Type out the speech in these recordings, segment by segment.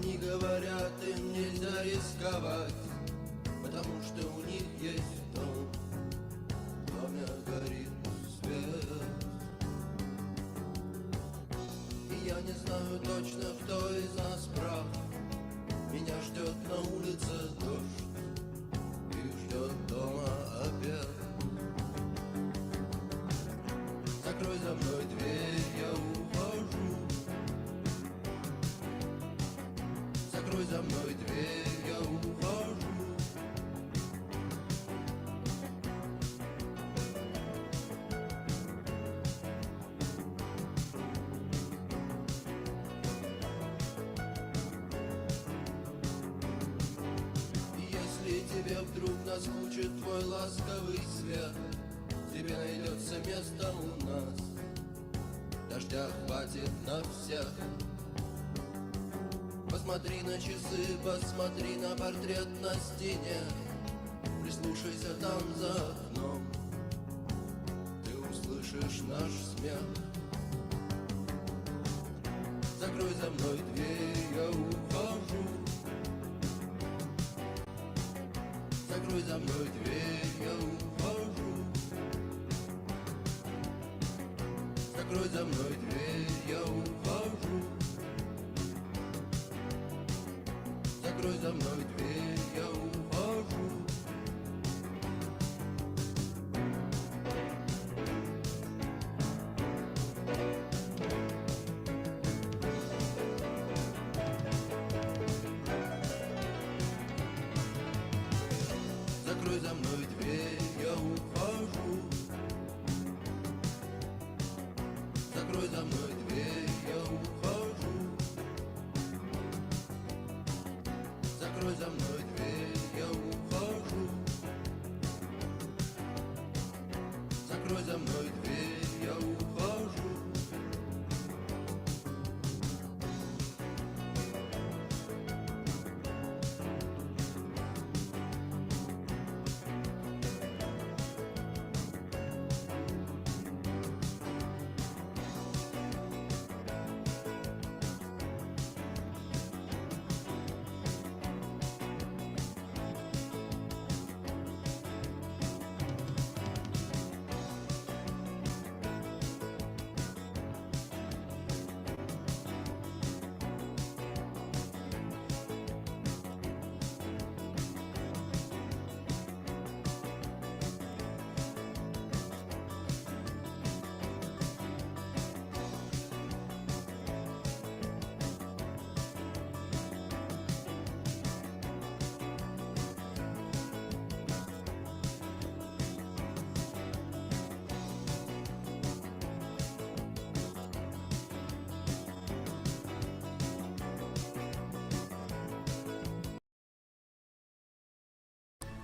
Они говорят, им нельзя рисковать, потому что у них есть дом, в доме горит свет. И я не знаю точно, кто из нас прав. Меня ждет на улице дождь и ждет дома обед. Закрой за мной дверь, я ухожу. Закрой за мной дверь, я ухожу. Если тебе вдруг наскучит твой ласковый свет, тебе найдется место у нас, дождя хватит на всех. Посмотри на часы, посмотри на портрет на стене, прислушайся там за окном, ты услышишь наш смех. Закрой за мной дверь, я ухожу. Закрой за мной дверь, я ухожу. Закрой за мной дверь, я ухожу. Закрой за мной дверь, я ухожу. Закрой за мной дверь, я ухожу. Закрой за мной дверь, я ухожу. Закрой за мной дверь, я ухожу. Закрой за мной дверь, я ухожу.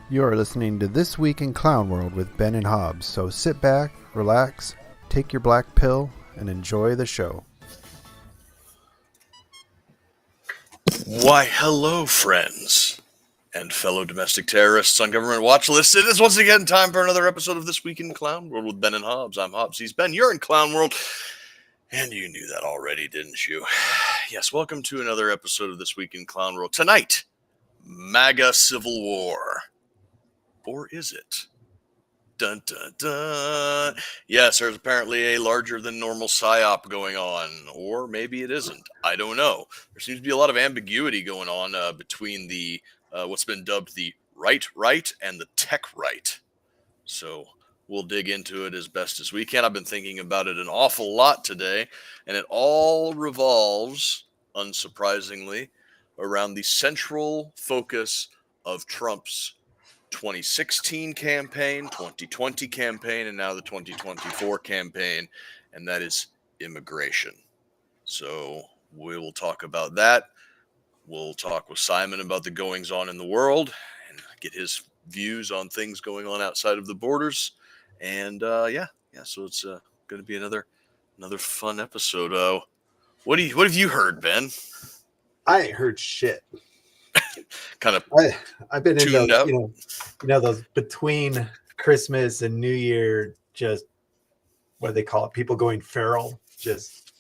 You are listening to This Week in Clown World with Ben and Hobbs, so sit back, relax, take your black pill, and enjoy the show. Why, hello, friends and fellow domestic terrorists on government watch lists. It is once again time for another episode of This Week in Clown World with Ben and Hobbs. I'm Hobbs. He's Ben. You're in Clown World. And you knew that already, didn't you? Yes, welcome to another episode of This Week in Clown World. Tonight, MAGA Civil War. Or is it? Dun, dun, dun. Yes, there's apparently a larger than normal psyop going on. Or maybe it isn't. I don't know. There seems to be a lot of ambiguity going on between the what's been dubbed the right and the tech right. So we'll dig into it as best as we can. I've been thinking about it an awful lot today, and it all revolves, unsurprisingly, around the central focus of Trump's 2016 campaign, 2020 campaign, and now the 2024 campaign, and that is immigration. So we will talk about that. We'll talk with Simon about the goings on in the world and get his views on things going on outside of the borders. And so it's going to be another fun episode. What have you heard, Ben? I ain't heard shit. Kind of I've been in tuned those, out. you know, those between Christmas and New Year, just what do they call it? People going feral, just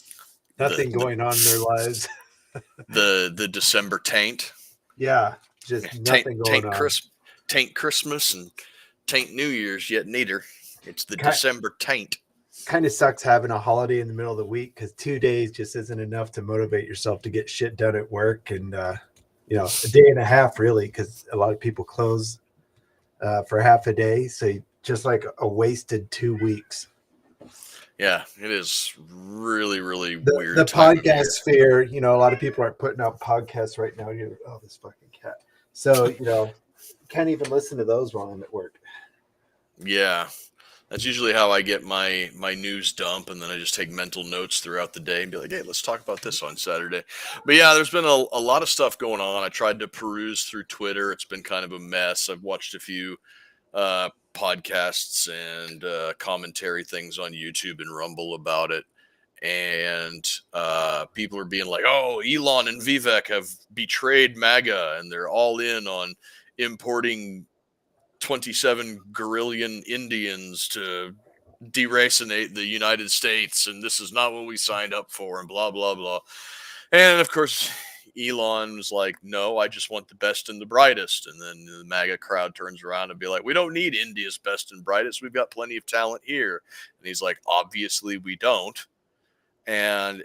nothing going on in their lives. The December taint. Yeah, just nothing going on. Taint Christmas and taint New Year's yet neither. It's the Ki- December taint. Kind of sucks having a holiday in the middle of the week because 2 days just isn't enough to motivate yourself to get shit done at work, and a day and a half really, because a lot of people close for half a day, so just like a wasted 2 weeks. Yeah, it is really, really The weird. time of year. podcast sphere, a lot of people aren't putting out podcasts right now. Oh, this fucking cat. So can't even listen to those while I'm at work. Yeah, that's usually how I get my news dump, and then I just take mental notes throughout the day and be like, hey, let's talk about this on Saturday. But yeah, there's been a lot of stuff going on. I tried to peruse through Twitter. It's been kind of a mess. I've watched a few podcasts and commentary things on YouTube and Rumble about it. And people are being like, oh, Elon and Vivek have betrayed MAGA, and they're all in on importing 27 Guerrillan Indians to deracinate the United States, and this is not what we signed up for, and blah, blah, blah. And of course, Elon was like, no, I just want the best and the brightest. And then the MAGA crowd turns around and be like, we don't need India's best and brightest. We've got plenty of talent here. And he's like, obviously we don't. And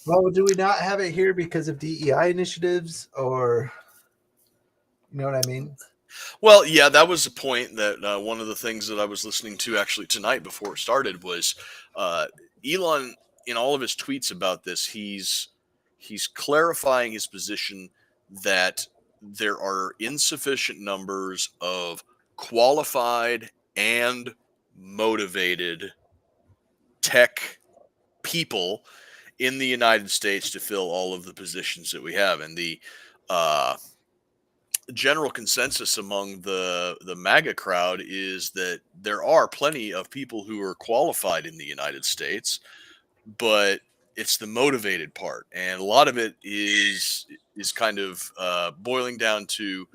well, do we not have it here because of DEI initiatives, or you know what I mean? Well, yeah, that was the point that one of the things that I was listening to actually tonight before it started was Elon, in all of his tweets about this, he's clarifying his position that there are insufficient numbers of qualified and motivated tech people in the United States to fill all of the positions that we have. And the general consensus among the MAGA crowd is that there are plenty of people who are qualified in the United States, but it's the motivated part, and a lot of it is kind of boiling down to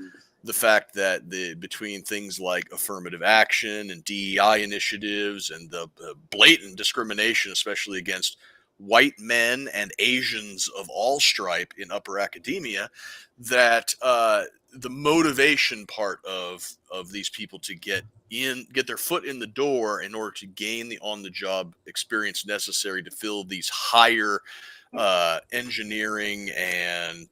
the fact that between things like affirmative action and DEI initiatives and the blatant discrimination, especially against white men and Asians of all stripe in upper academia, that the motivation part of these people to get their foot in the door in order to gain the on-the-job experience necessary to fill these higher engineering and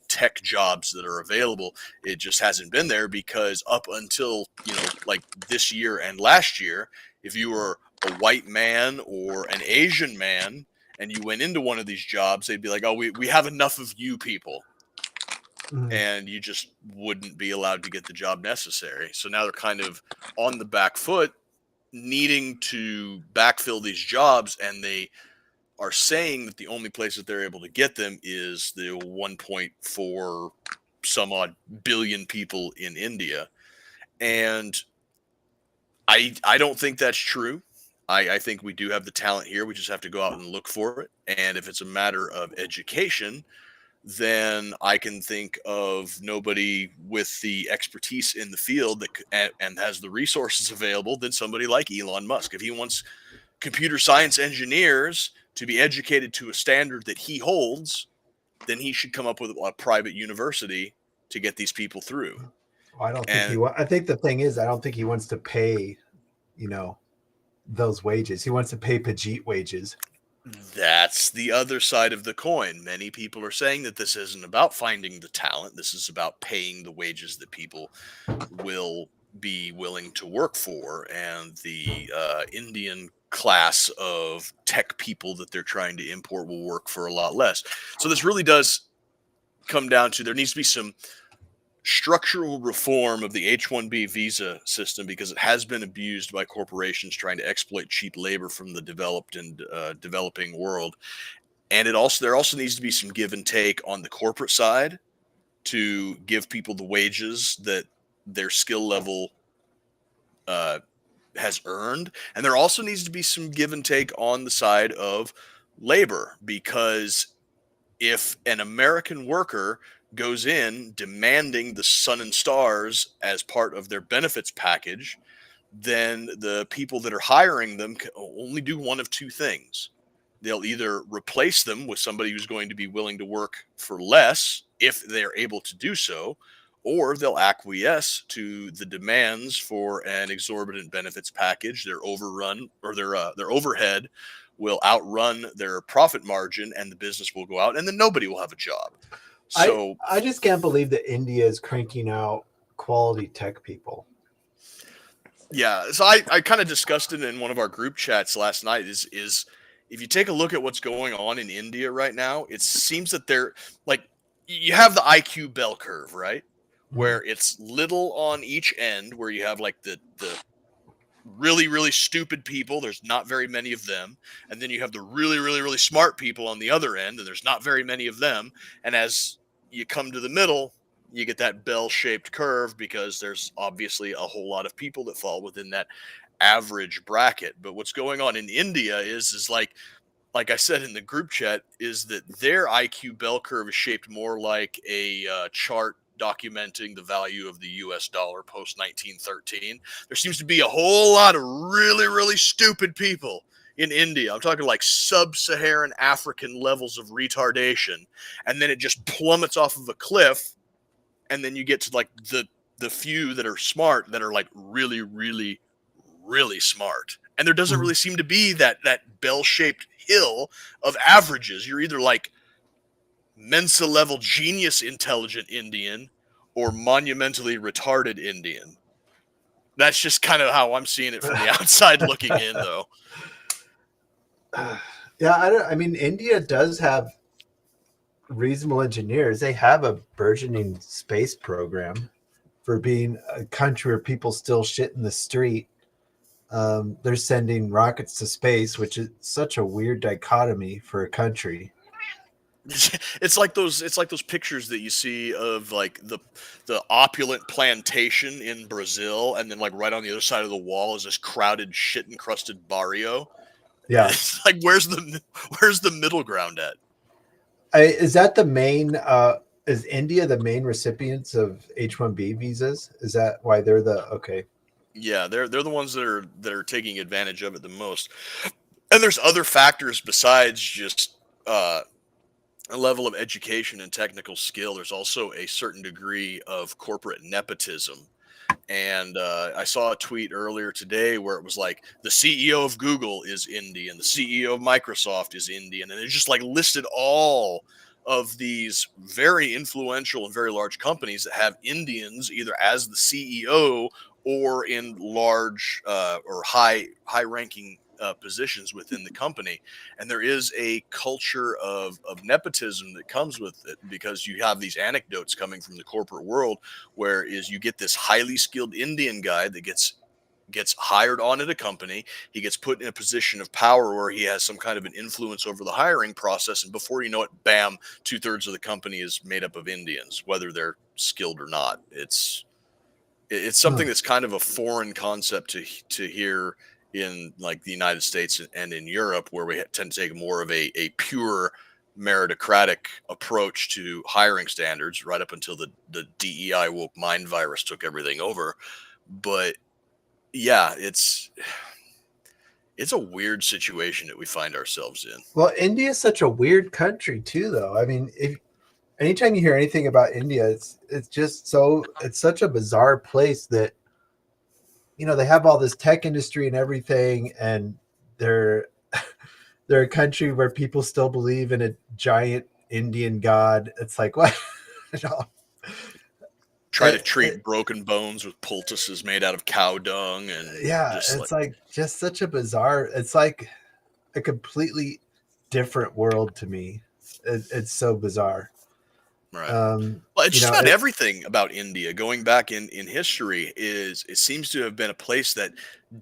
tech jobs that are available, it just hasn't been there, because up until like this year and last year, if you were a white man or an Asian man and you went into one of these jobs, they'd be like, oh, we have enough of you people. And you just wouldn't be allowed to get the job necessary. So now they're kind of on the back foot, needing to backfill these jobs, and they are saying that the only place that they're able to get them is the 1.4 some odd billion people in India. And I don't think that's true. I think we do have the talent here. We just have to go out and look for it. And if it's a matter of education, then I can think of nobody with the expertise in the field that and has the resources available than somebody like Elon Musk. If he wants computer science engineers to be educated to a standard that he holds, then he should come up with a private university to get these people through. I don't think I think the thing is, I don't think he wants to pay, those wages. He wants to pay Pajit wages. That's the other side of the coin. Many people are saying that this isn't about finding the talent. This is about paying the wages that people will be willing to work for. And the Indian class of tech people that they're trying to import will work for a lot less. So this really does come down to, there needs to be some structural reform of the H-1B visa system, because it has been abused by corporations trying to exploit cheap labor from the developed and developing world. And there also needs to be some give and take on the corporate side to give people the wages that their skill level has earned. And there also needs to be some give and take on the side of labor, because if an American worker goes in demanding the sun and stars as part of their benefits package, then the people that are hiring them can only do one of two things. they'll either replace them with somebody who's going to be willing to work for less if they're able to do so, or they'll acquiesce to the demands for an exorbitant benefits package. Their overrun or their overhead will outrun their profit margin, and the business will go out, and then nobody will have a job. So I just can't believe that India is cranking out quality tech people. yeah, so I kind of discussed it in one of our group chats last night. Is if you take a look at what's going on in India right now, it seems that they're like, you have the IQ bell curve, right? Where it's little on each end, where you have like the really, really stupid people. There's not very many of them. And then you have the really, really, really smart people on the other end, and there's not very many of them. And as you come to the middle, you get that bell-shaped curve, because there's obviously a whole lot of people that fall within that average bracket. But what's going on in India is like I said in the group chat, is that their IQ bell curve is shaped more like a chart documenting the value of the US dollar post 1913. There seems to be a whole lot of really, really stupid people in India. I'm talking like sub-Saharan African levels of retardation. And then it just plummets off of a cliff. And then you get to like the few that are smart, that are like really, really, really smart. And there doesn't really seem to be that bell-shaped hill of averages. You're either like Mensa level genius intelligent Indian or monumentally retarded Indian. That's just kind of how I'm seeing it from the outside looking in, though. Yeah, I mean, India does have reasonable engineers. They have a burgeoning space program for being a country where people still shit in the street. They're sending rockets to space, which is such a weird dichotomy for a country. It's like those pictures that you see of like the opulent plantation in Brazil, and then like right on the other side of the wall is this crowded shit encrusted barrio. Yeah. It's like, where's the middle ground at? Is that the main is India the main recipients of H-1B visas? Is that why they're the okay? Yeah, they're the ones that are taking advantage of it the most. And there's other factors besides just a level of education and technical skill. There's also a certain degree of corporate nepotism. And I saw a tweet earlier today where it was like, the CEO of Google is Indian, the CEO of Microsoft is Indian, and it just like listed all of these very influential and very large companies that have Indians either as the CEO or in large or high ranking positions within the company. And there is a culture of nepotism that comes with it, because you have these anecdotes coming from the corporate world where is you get this highly skilled Indian guy that gets hired on at a company. He gets put in a position of power where he has some kind of an influence over the hiring process, and before you know it, bam, 2/3 of the company is made up of Indians, whether they're skilled or not. It's something that's kind of a foreign concept to hear in like the United States and in Europe, where we tend to take more of a pure meritocratic approach to hiring standards, right up until the DEI woke mind virus took everything over. But yeah, it's a weird situation that we find ourselves in. Well, India is such a weird country too, though. I mean, if anytime you hear anything about India, it's just it's such a bizarre place that, you know, they have all this tech industry and everything, and they're a country where people still believe in a giant Indian god. It's like, what? Try to treat broken bones with poultices made out of cow dung, and it's like just such a bizarre. It's like a completely different world to me. It's so bizarre. Right. Well, it's just not everything about India. Going back in history, it seems to have been a place that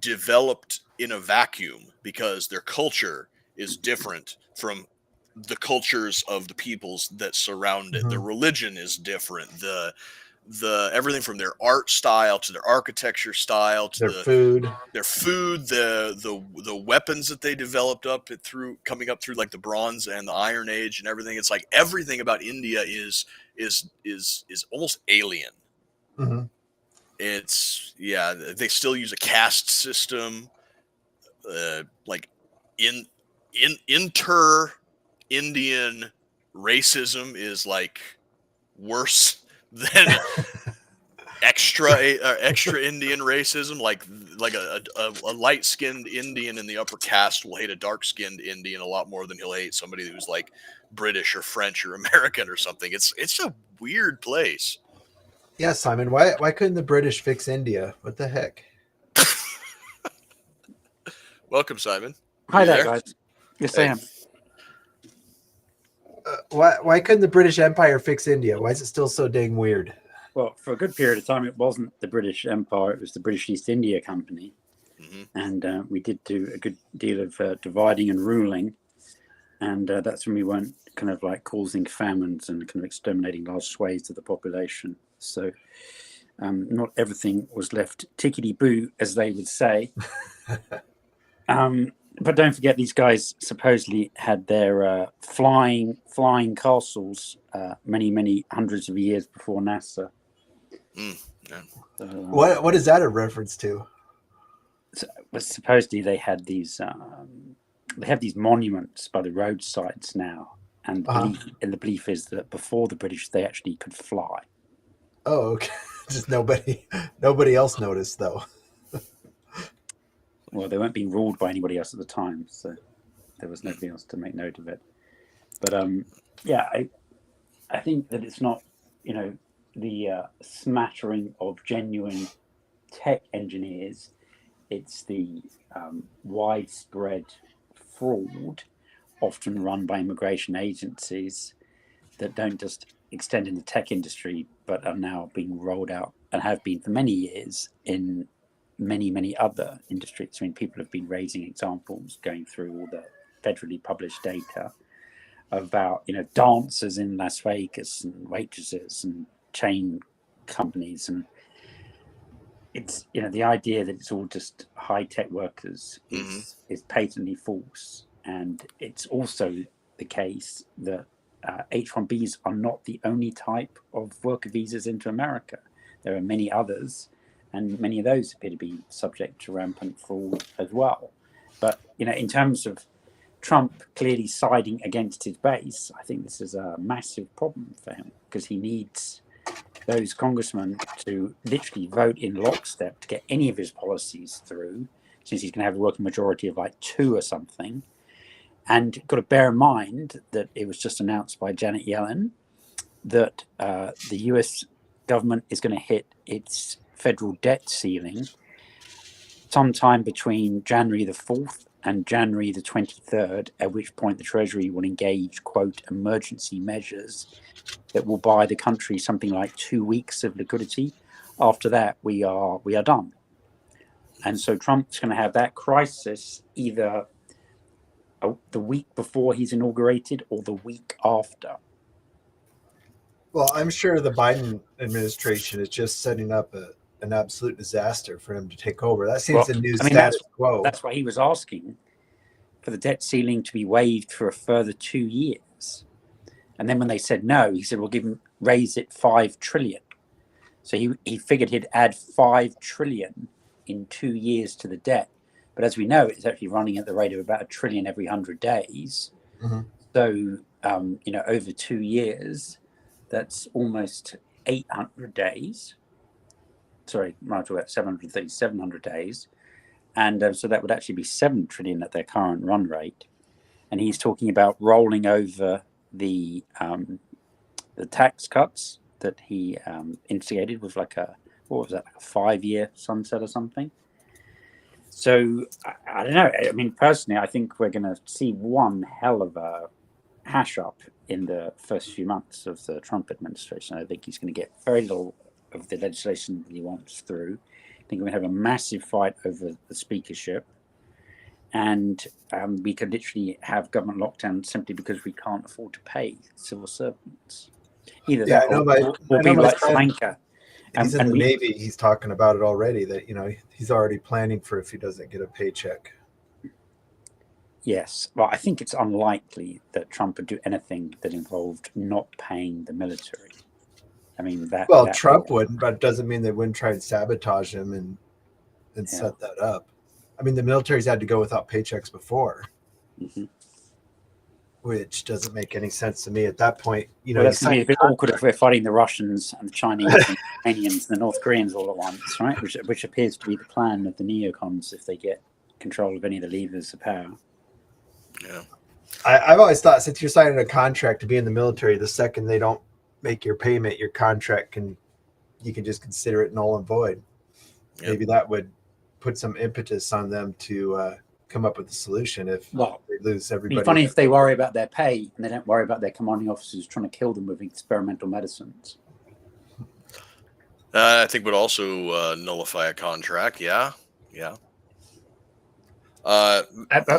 developed in a vacuum, because their culture is different from the cultures of the peoples that surround it. Mm-hmm. Their religion is different. The everything from their art style to their architecture style to their food, the weapons that they developed coming up through like the Bronze and the Iron Age and everything. It's like everything about India is almost alien. Mm-hmm. They still use a caste system, like in inter-Indian racism is like worse than extra Indian racism. Like a light-skinned Indian in the upper caste will hate a dark-skinned Indian a lot more than he'll hate somebody who's like British or French or American or something. It's a weird place. Yeah, Simon. Why couldn't the British fix India? What the heck? Welcome, Simon. Hi You there, guys. Yes, I Hey. am. Why couldn't the British Empire fix India? Why is it still so dang weird? Well, for a good period of time, it wasn't the British Empire; it was the British East India Company, Mhm. and we did do a good deal of dividing and ruling, and that's when we weren't kind of like causing famines and kind of exterminating large swathes of the population. So, not everything was left tickety boo, as they would say. But don't forget, these guys supposedly had their flying castles many hundreds of years before NASA. Yeah. So, What is that a reference to? but supposedly they had these monuments by the roadsides now, and the belief is that before the British they actually could fly. Oh, okay. Just nobody else noticed though. Well, they weren't being ruled by anybody else at the time, so there was nobody else to make note of it. But yeah, I think that it's not, the smattering of genuine tech engineers. It's the widespread fraud, often run by immigration agencies, that don't just extend in the tech industry, but are now being rolled out and have been for many years in many other industries. I mean, people have been raising examples, going through all the federally published data about, dancers in Las Vegas and waitresses and chain companies. And it's, the idea that it's all just high-tech workers is patently false. And it's also the case that H-1Bs are not the only type of worker visas into America. There are many others, and many of those appear to be subject to rampant fraud as well. But, in terms of Trump clearly siding against his base, I think this is a massive problem for him, because he needs those congressmen to literally vote in lockstep to get any of his policies through, since he's going to have a working majority of like 2 or something. And got to bear in mind that it was just announced by Janet Yellen that the US government is going to hit its federal debt ceiling sometime between January the 4th and January the 23rd, at which point the Treasury will engage, quote, emergency measures that will buy the country something like 2 weeks of liquidity. After that, we are done. And so Trump's going to have that crisis either the week before he's inaugurated or the week after. Well, I'm sure the Biden administration is just setting up an absolute disaster for him to take over. That seems the new status quo. That's why he was asking for the debt ceiling to be waived for a further 2 years. And then when they said no, he said, we'll raise it 5 trillion. So he figured he'd add 5 trillion in 2 years to the debt. But as we know, it's actually running at the rate of about 1 trillion every 100 days. Mm-hmm. So, over 2 years, that's almost 800 days. Sorry, I'm talking about 700 days. And so that would actually be 7 trillion at their current run rate. And he's talking about rolling over the tax cuts that he instigated with like a 5-year sunset or something. So I don't know. I mean, personally, I think we're going to see one hell of a hash up in the first few months of the Trump administration. I think he's going to get very little of the legislation that he wants through. I think we're going to have a massive fight over the speakership. And we could literally have government lockdown simply because we can't afford to pay civil servants. Either that or be like Sri Lanka. He's in the Navy. He's talking about it already, that, he's already planning for if he doesn't get a paycheck. Yes. Well, I think it's unlikely that Trump would do anything that involved not paying the military. I mean, Trump wouldn't, but it doesn't mean they wouldn't try and sabotage him and set that up. I mean, the military's had to go without paychecks before. Mhm. which doesn't make any sense to me at that point. You know, Well, you that's going to be a sign bit awkward if we're fighting the Russians and the Chinese and the Iranians and the North Koreans all at once, right? Which appears to be the plan of the neocons if they get control of any of the levers of power. Yeah. I've always thought since you're signing a contract to be in the military, the second they don't make your payment, your contract you can just consider it null and void. Yep. Maybe that would put some impetus on them to come up with a solution if Well, they lose it'd everybody. be funny if they worry about their pay and they don't worry about their commanding officers trying to kill them with experimental medicines. I think would also nullify a contract. Yeah. I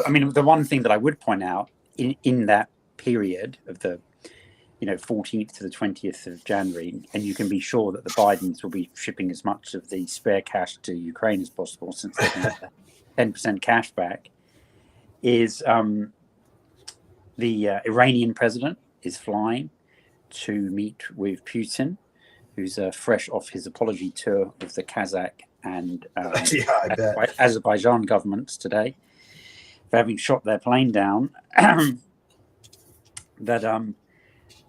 mean, the one thing that I would point out in that period of the 14th to the 20th of January, and you can be sure that the Bidens will be shipping as much of the spare cash to Ukraine as possible since they can get 10% cash back, is the Iranian president is flying to meet with Putin, who's fresh off his apology tour with the Kazakh and Yeah, I bet. Azerbaijan governments today for having shot their plane down. That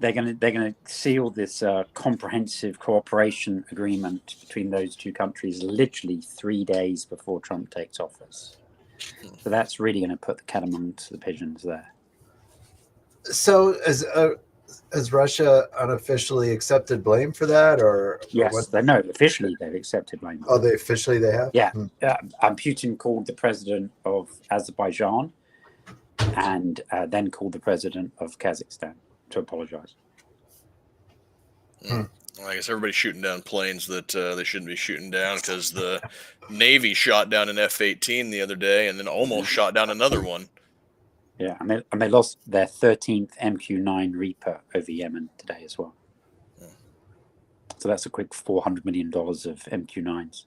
they're going to seal this comprehensive cooperation agreement between those two countries literally 3 days before Trump takes office. So that's really going to put the cat amongst the pigeons there. So has Russia unofficially accepted blame for that, or Yes, what? Officially they've accepted blame. Oh, they have. Yeah, Putin called the president of Azerbaijan and then called the president of Kazakhstan to apologize. Well, I guess everybody's shooting down planes that they shouldn't be shooting down because the Navy shot down an F-18 the other day and then almost shot down another one. Yeah, and they lost their 13th MQ-9 Reaper over Yemen today as well. So that's a quick $400 million of MQ-9s.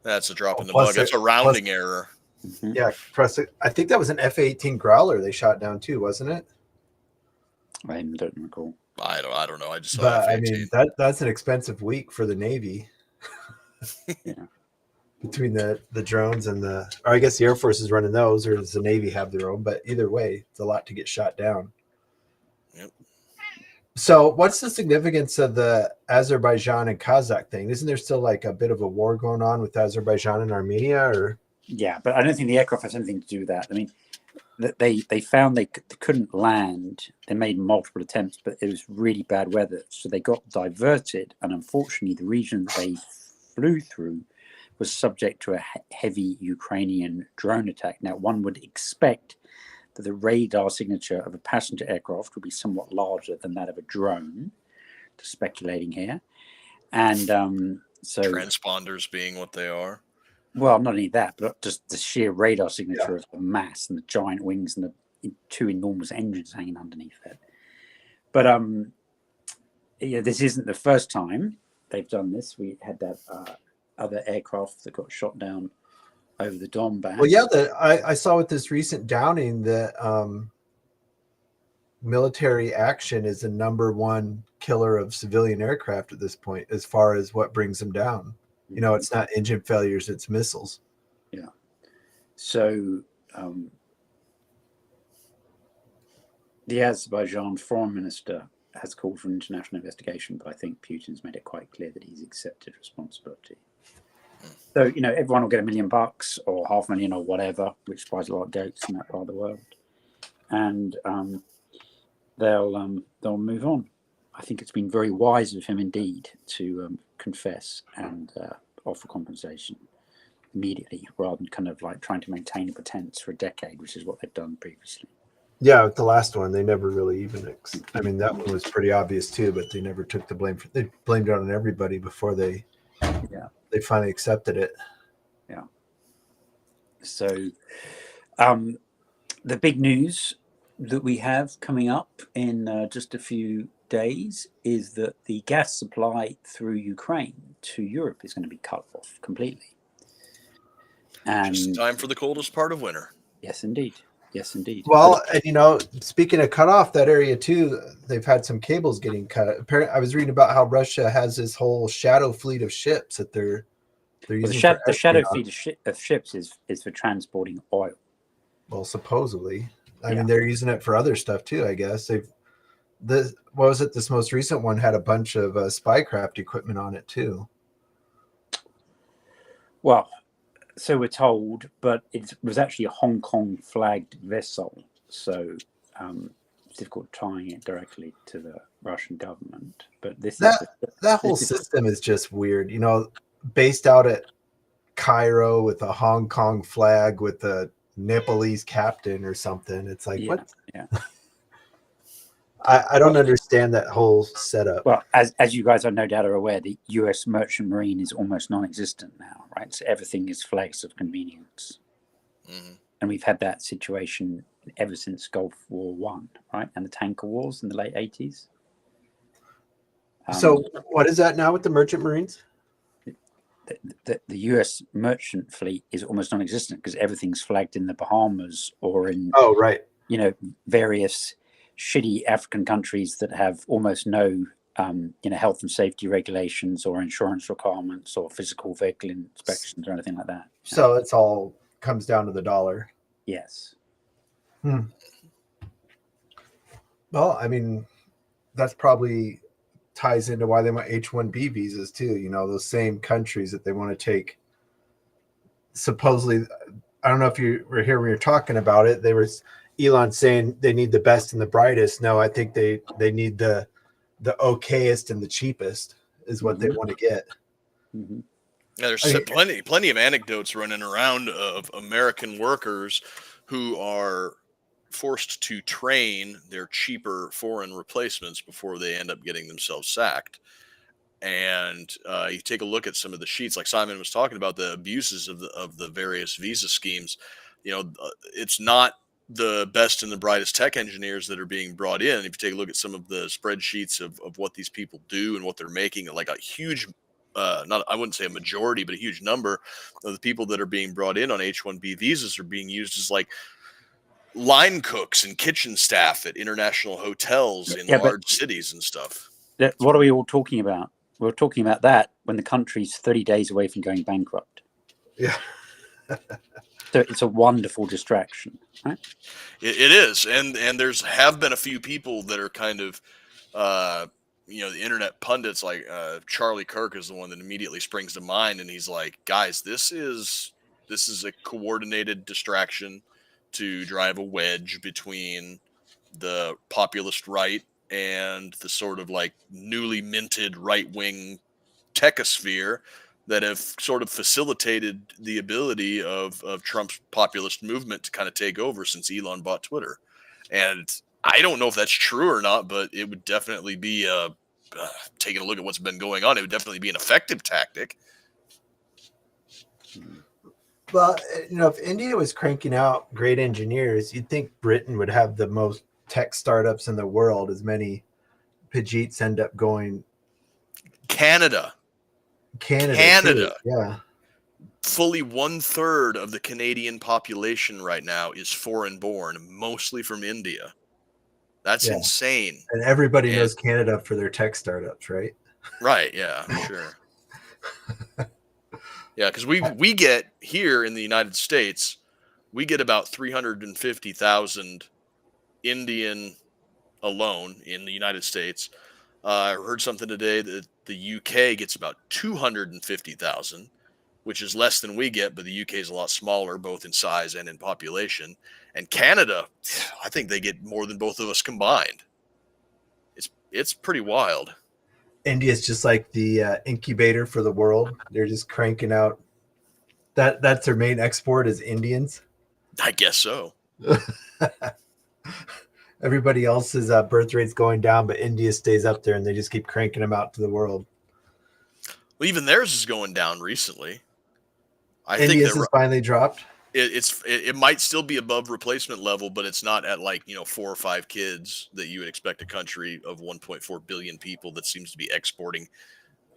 That's a drop in the Plus bucket. That's a rounding error. Mm-hmm. Yeah, I think that was an F-18 Growler they shot down too, wasn't it? I don't recall. I don't know. I just saw But I F-18. mean, that's an expensive week for the Navy. Yeah. Between the drones and or I guess the Air Force is running those, or does the Navy have their own? But either way, it's a lot to get shot down. Yep. So what's the significance of the Azerbaijan and Kazakh thing? Isn't there still like a bit of a war going on with Azerbaijan and Armenia? Or Yeah, but I don't think the aircraft has anything to do with that. I mean, they found they couldn't land. They made multiple attempts, but it was really bad weather. So they got diverted. And unfortunately, the region that they flew through was subject to a heavy Ukrainian drone attack. Now, one would expect that the radar signature of a passenger aircraft would be somewhat larger than that of a drone, just speculating here. And so Transponders being what they are. well, not only that, but just the sheer radar signature of the mass and the giant wings and the two enormous engines hanging underneath it. But this isn't the first time they've done this. We had that other aircraft that got shot down over the Donbass. well, yeah, I saw with this recent downing that military action is the number one killer of civilian aircraft at this point, as far as what brings them down. You know, it's not engine failures, it's missiles. Yeah. So the Azerbaijan foreign minister has called for an international investigation, but I think Putin's made it quite clear that he's accepted responsibility. So, everyone will get $1 million or $500,000 or whatever, which buys a lot of goats in that part of the world. And they'll move on. I think it's been very wise of him indeed to confess and offer compensation immediately, rather than kind of like trying to maintain a pretense for a decade, which is what they've done previously. Yeah, with the last one, they never really even. I mean, that one was pretty obvious too, but they never took the blame. They blamed it on everybody before they finally accepted it. Yeah. So, the big news that we have coming up in just a few days is that the gas supply through Ukraine to Europe is going to be cut off completely. And Just in time for the coldest part of winter. yes, indeed. Yes, indeed. Well, and speaking of cut off, that area too, they've had some cables getting cut. Apparently, I was reading about how Russia has this whole shadow fleet of ships that they're Well, using. the shadow fleet of ships is for transporting oil. Well, supposedly. I Yeah. mean, they're using it for other stuff too, I guess. What was it? This most recent one had a bunch of spycraft equipment on it too. Well, so we're told, but it was actually a Hong Kong flagged vessel. So it's difficult tying it directly to the Russian government. But That whole system is just weird. You know, based out at Cairo with a Hong Kong flag with a Nepalese captain or something. It's like, what? Yeah. I don't understand that whole setup. Well, as you guys are no doubt are aware, the U.S. merchant marine is almost non-existent now, right? So everything is flags of convenience, and we've had that situation ever since Gulf War One, right, and the tanker wars in the late 80s. So what is that now with the merchant marines? The U.S. merchant fleet is almost non-existent because everything's flagged in the Bahamas or in various shitty African countries that have almost no health and safety regulations or insurance requirements or physical vehicle inspections or anything like that. So it's all comes down to the dollar. Yes. Well, I mean, that's probably ties into why they want H-1B visas too. You know, those same countries that they want to take. Supposedly, I don't know if you were here when you're talking about it. They were Elon saying they need the best and the brightest. No, I think they need the okayest and the cheapest is what they want to get. Mm-hmm. Yeah, there's plenty of anecdotes running around of American workers who are forced to train their cheaper foreign replacements before they end up getting themselves sacked. And you take a look at some of the sheets, like Simon was talking about, the abuses of the various visa schemes. It's not the best and the brightest tech engineers that are being brought in. If you take a look at some of the spreadsheets of what these people do and what they're making, like a huge I wouldn't say a majority, but a huge number of the people that are being brought in on H-1B visas are being used as like line cooks and kitchen staff at international hotels in large cities and stuff. What are we all talking about? We're talking about that when the country's 30 days away from going bankrupt. Yeah. So it's a wonderful distraction, right? It is. And have been a few people that are kind of, the internet pundits, like Charlie Kirk is the one that immediately springs to mind. And he's like, guys, this is a coordinated distraction to drive a wedge between the populist right and the sort of like newly minted right-wing techosphere that have sort of facilitated the ability of Trump's populist movement to kind of take over since Elon bought Twitter. And I don't know if that's true or not, but it would definitely be taking a look at what's been going on. It would definitely be an effective tactic. Well, if India was cranking out great engineers, you'd think Britain would have the most tech startups in the world. As many Pajeets end up going. Canada. Too. Yeah. Fully 1/3 of the Canadian population right now is foreign born, mostly from India. That's insane. And everybody knows Canada for their tech startups, right? Right. Yeah, sure. Yeah, because we get here in the United States, we get about 350,000 Indian alone in the United States. I heard something today that the UK gets about 250,000, which is less than we get, but the UK is a lot smaller, both in size and in population. And Canada, I think they get more than both of us combined. It's pretty wild. India's just like the incubator for the world. They're just cranking out. That's their main export is Indians. I guess so. Everybody else's birth rate's going down, but India stays up there, and they just keep cranking them out to the world. Well, even theirs is going down recently. India's has finally dropped. It might still be above replacement level, but it's not at 4 or 5 kids that you would expect a country of 1.4 billion people that seems to be exporting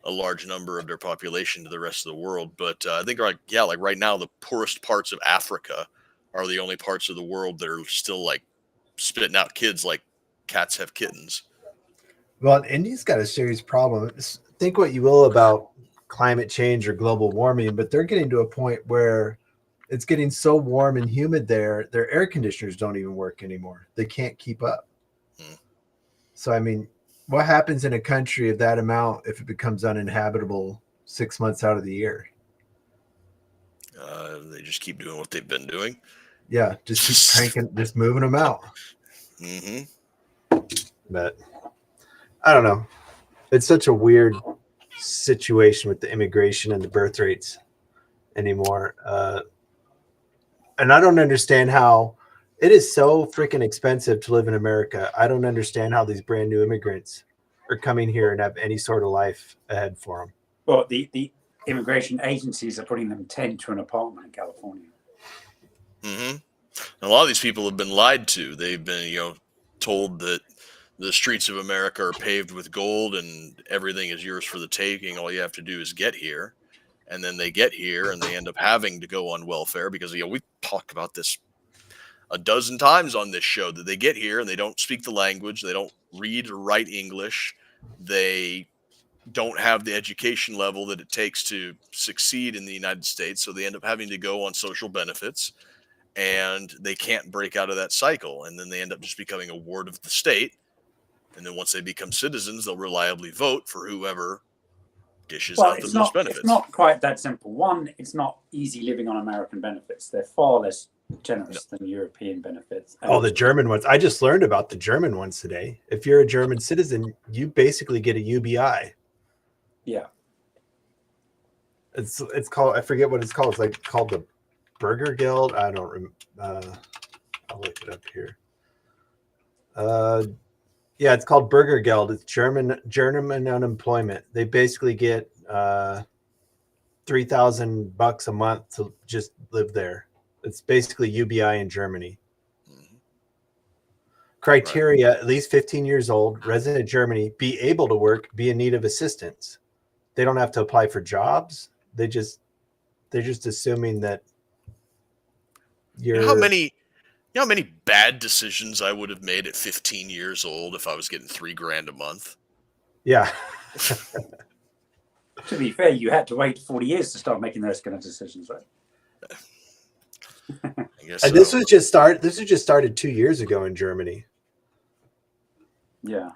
a large number of their population to the rest of the world. But I think like right now, the poorest parts of Africa are the only parts of the world that are still like spitting out kids like cats have kittens. Well, India's got a serious problem. Think what you will about climate change or global warming, but they're getting to a point where it's getting so warm and humid there, their air conditioners don't even work anymore. They can't keep up. So, I mean, what happens in a country of that amount if it becomes uninhabitable 6 months out of the year? They just keep doing what they've been doing. Yeah, just keep cranking, just moving them out. Mm-hmm. But I don't know. It's such a weird situation with the immigration and the birth rates anymore. And I don't understand how it is so freaking expensive to live in America. I don't understand how these brand new immigrants are coming here and have any sort of life ahead for them. Well, the immigration agencies are putting them 10 to an apartment in California. Mm-hmm. A lot of these people have been lied to. They've been, told that the streets of America are paved with gold and everything is yours for the taking. All you have to do is get here. And then they get here and they end up having to go on welfare because, we talked about this a dozen times on this show, that they get here and they don't speak the language. They don't read or write English. They don't have the education level that it takes to succeed in the United States. So they end up having to go on social benefits and they can't break out of that cycle. And then they end up just becoming a ward of the state. And then once they become citizens, they'll reliably vote for whoever dishes out the most benefits. It's not quite that simple. One, it's not easy living on American benefits. They're far less generous than European benefits. Oh, the German ones. I just learned about the German ones today. If you're a German citizen, you basically get a UBI. Yeah. It's called, I forget what it's called. It's like called the Burger Guild. I don't remember. I'll look it up here. Yeah, it's called Burger Geld. It's German unemployment. They basically get $3,000 a month to just live there. It's basically UBI in Germany. Criteria: at least 15 years old, resident of Germany, be able to work, be in need of assistance. They don't have to apply for jobs. They're just assuming that you're. How many bad decisions I would have made at 15 years old if I was getting $3,000 a month? Yeah. To be fair, you had to wait 40 years to start making those kind of decisions, right? I guess And this was just started 2 years ago in Germany. Yeah.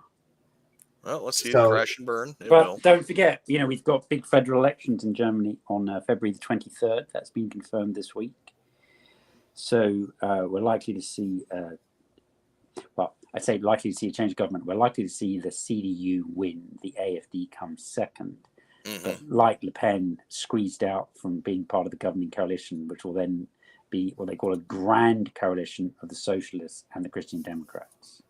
Well, let's see it crash and burn. But don't forget, we've got big federal elections in Germany on February the 23rd. That's been confirmed this week. So we're likely to see, I'd say likely to see a change of government. We're likely to see the CDU win. The AFD come second. Mm-hmm. But like Le Pen, squeezed out from being part of the governing coalition, which will then be what they call a grand coalition of the Socialists and the Christian Democrats.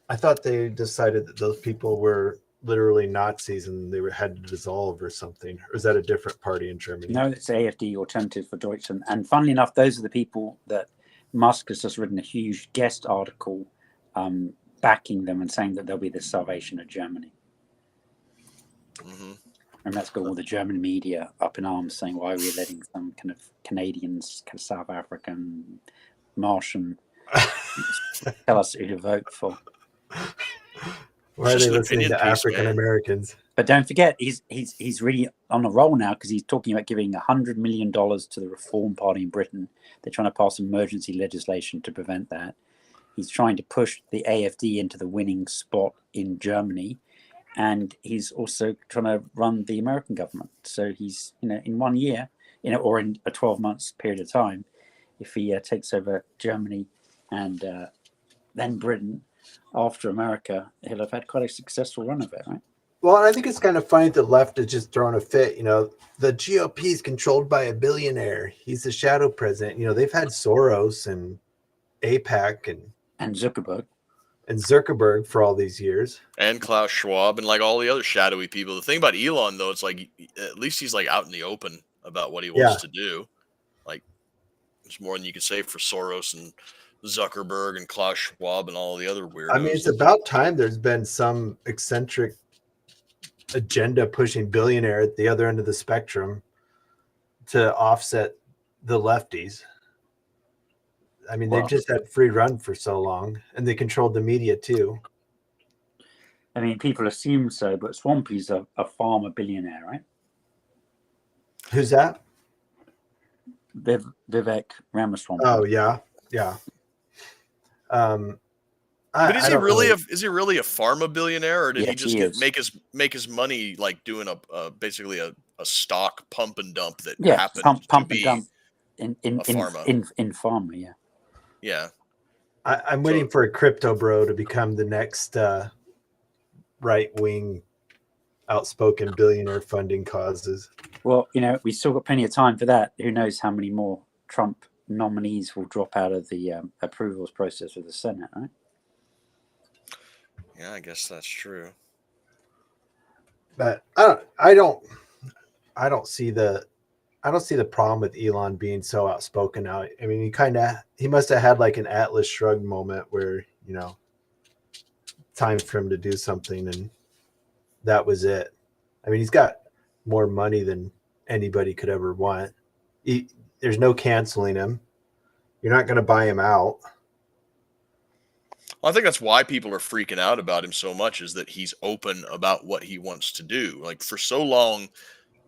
I thought they decided that those people were literally Nazis and they had to dissolve or something. Or is that a different party in Germany? No, it's AFD, Alternative for Deutschland. And funnily enough, those are the people that Musk has just written a huge guest article backing them and saying that they'll be the salvation of Germany. Mm-hmm. And that's got all the German media up in arms saying, why are we letting some kind of Canadians, kind of South African, Martian, tell us who to vote for? Why are they listening to African Americans? But don't forget, he's really on a roll now because he's talking about giving $100 million to the Reform Party in Britain. They're trying to pass emergency legislation to prevent that. He's trying to push the AFD into the winning spot in Germany. And he's also trying to run the American government. So he's, in 1 year, or in a 12 months period of time, if he takes over Germany and then Britain after America, he'll have had quite a successful run of it, right? Well, I think it's kind of funny that the left is just throwing a fit. The GOP is controlled by a billionaire. He's the shadow president. They've had Soros and AIPAC and Zuckerberg. And Zuckerberg for all these years. And Klaus Schwab and like all the other shadowy people. The thing about Elon, though, it's like at least he's like out in the open about what he wants to do. Like there's more than you can say for Soros and Zuckerberg and Klaus Schwab and all the other weirdos. I mean, it's about time there's been some eccentric agenda pushing billionaire at the other end of the spectrum to offset the lefties. I mean, they've just had free run for so long, and they controlled the media too. I mean, people assume so, but Swampy's a farmer billionaire, right? Who's that? Vivek Ramaswamy. Oh yeah, yeah. But is I he don't really is he really a pharma billionaire, or did he Yes, just he is. make his money like doing basically a stock pump and dump that Yeah, happened pump to and be dump in a pharma? in pharma. Yeah. Yeah. I'm waiting for a crypto bro to become the next right wing outspoken billionaire funding causes. Well, we still got plenty of time for that. Who knows how many more Trump nominees will drop out of the approvals process of the Senate, right? Yeah, I guess that's true. But I don't see the problem with Elon being so outspoken now. I mean, he must have had like an Atlas Shrugged moment where, time for him to do something, and that was it. I mean, he's got more money than anybody could ever want. There's no canceling him. You're not going to buy him out. I think that's why people are freaking out about him so much, is that he's open about what he wants to do. Like, for so long,